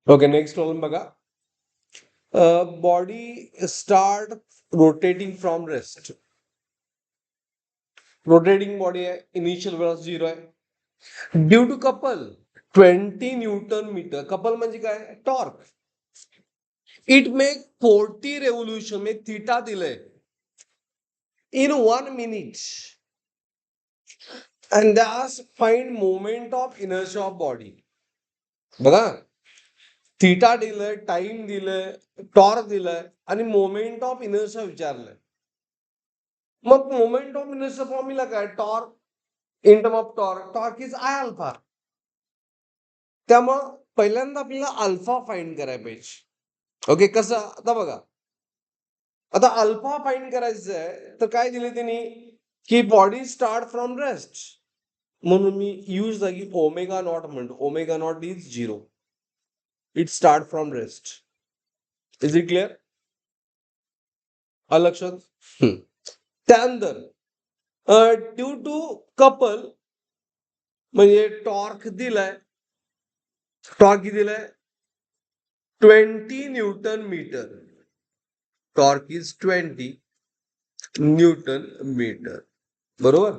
Okay, next problem बघा. Body start rotating from rest. Rotating body आहे, initial velocity 0 आहे. Due to couple 20 newton metre. Couple म्हणजे काय? Torque. It make 40 revolution, make theta दिलंय in 1 minute. And thus find moment of inertia of body. बघा, theta दिलंय, time दिलंय, torque दिलंय आणि मोमेंट ऑफ इनर्शिया विचारलंय. मग मोमेंट ऑफ इनर्शिया फॉर्म्युला काय? Torque in term of torque is I alpha. त्यामुळं पहिल्यांदा आपल्याला अल्फा फाइंड करायला पाहिजे. ओके, कसं? आता बघा, आता अल्फा फाइंड करायचं आहे तर काय दिले त्यांनी की बॉडी स्टार्ट फ्रॉम रेस्ट, म्हणून मी यूज जागी ओमेगा नॉट म्हणतो. Omega nought is 0. It start from rest. Is it clear? आलं लक्षात? त्यानंतर ड्यू टू कपल म्हणजे टॉर्क दिलाय. टॉर्क किती दिलाय? 20 newton metre. Torque is 20 newton metre. बरोबर.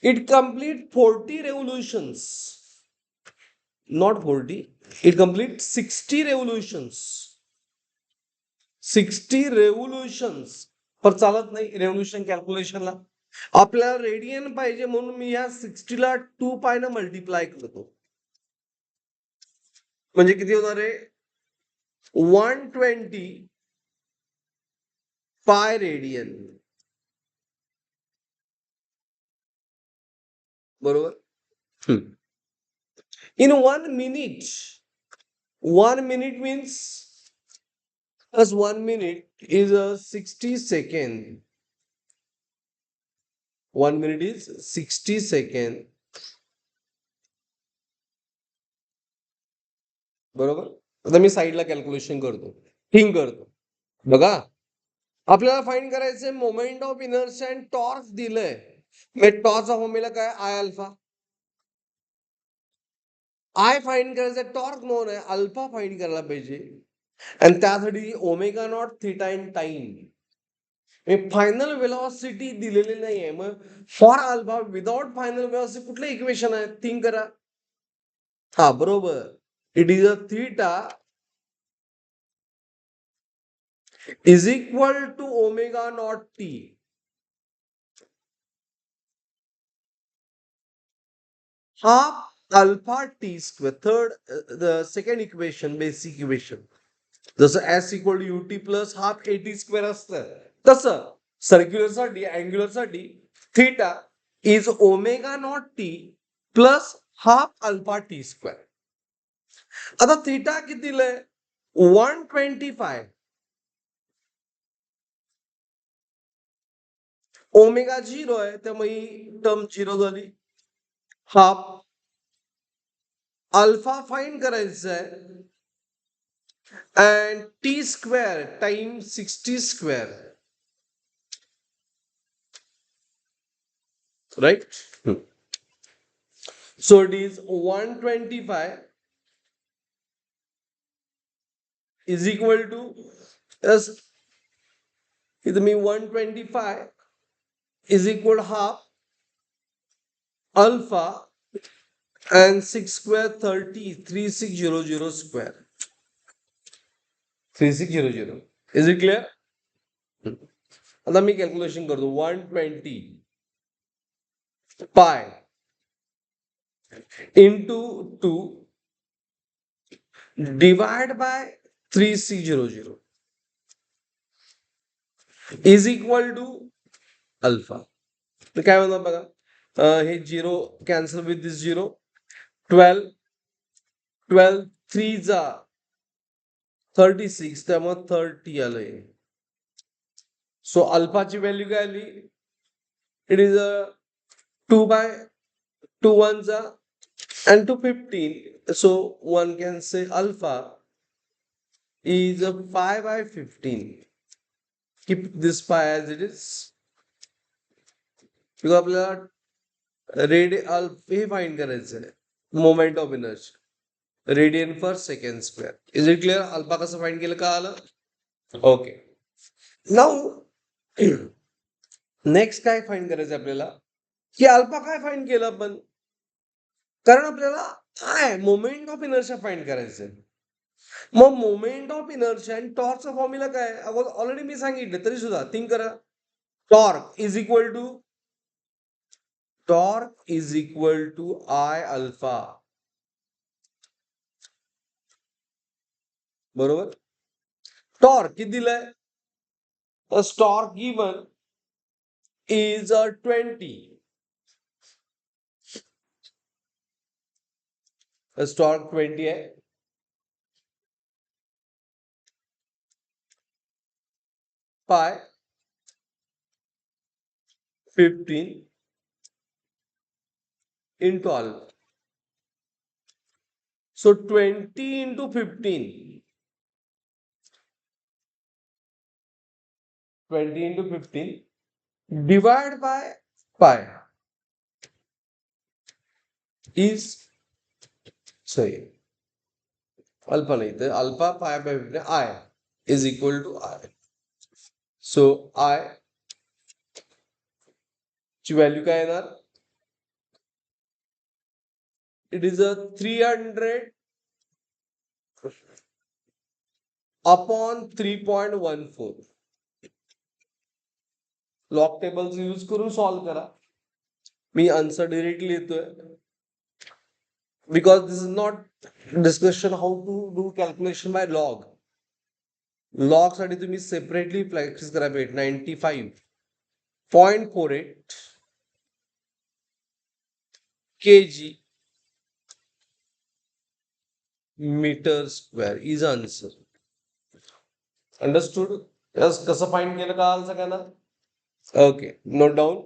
It complete 40 revolutions. Not 40, it complete 60 revolutions. 60 revolutions. पर चालत नाही रेव्होल्यूशन कॅल्क्युलेशनला. आपल्याला रेडियन पाहिजे म्हणून मी या 60 ला 2 पाय न मल्टिप्लाय करतो. म्हणजे किती होणार आहे? 120 पाय रेडियन. बरोबर. In 1 minute. 1 minute means as 1 minute is a 60 second. 1 minute is 60 second. बरोबर. आता मी साईडला कॅल्क्युलेशन करतो, थिंक करतो. बघा, आपल्याला फाइंड करायचंय moment of inertia and torque दिलंय. टॉर्कचा फॉर्म्युला काय? I alpha. आय फाइंड करायचं, टॉर्क नोन आहे, अल्फा फाइंड करायला पाहिजे. आणि त्यासाठी omega naught theta in time. Final velocity दिलेली नाहीये. मग for alpha without final velocity कुठलं इक्वेशन आहे? थिंक करा. हा, बरोबर. It is a theta is equal to omega not t. Half alpha t square. The second equation, basic equation. जसं S equal to u t plus half a t square असतं, तसं सर्क्युलरसाठी अँग्युलरसाठी theta is omega not t plus half alpha t square. आता theta किती दिलंय? 125. Omega 0 आहे, त्यामुळे ही टर्म 0 झाली. हाफ अल्फा फाइंड करायचं आहे and t square times 60 square, right? So it is 125 is equal to, as it means 125 is equal to half alpha and 6 square 30, 3600 square. 3600. Is it clear? आता मी calculation करतो. 120 pi into 2 divide by 3600 is equal to alpha. तर काय होणार बघा, हे 0 cancel with दिस 0. 12 3 जा 36, त्यामुळे 30 आलंय. सो अल्फाची व्हॅल्यू काय आली? इट इज अ 2 by 2 1 जा and 215. So one can say alpha is a 5 by 15. Keep this pi as it is. because आपल्याला हे फाइंड करायचं आहे, moment of inertia. Radian per second square. Is it clear? Alpha कसं find केलं का आलं? Okay. Now next काय find करायचं आपल्याला की अल्फा काय फाइंड केलं आपण, कारण आपल्याला काय मोमेंट ऑफ इनर्शिया फाइंड करायचंय. मग मोमेंट ऑफ इनर्शिया आणि टॉर्कचा फॉर्म्युला काय ऑलरेडी मी सांगितलं तरी सुद्धा थिंक करा. Torque is equal to I alpha. बरोबर. टॉर्क किती दिलाय? Torque given is 20. स्टॉक 20 आहे. पाय 15 into alpha. So 20 into 15. 20 into 15 divided by pi is sorry alpha नहीं थे alpha pi by 15 I is equal to I. So I ची value काय येणार? It is a 300 upon 3.14. Log tables use करून solve करा. मी आन्सर डिरेक्टली येतोय because this is not discussion how to do calculation by log. Log साठी तुम्ही separately practice करा. 95.48 kg metre square is answer. Understood? Yes. कसं find केलं का सगळ्यांना? Okay, note down.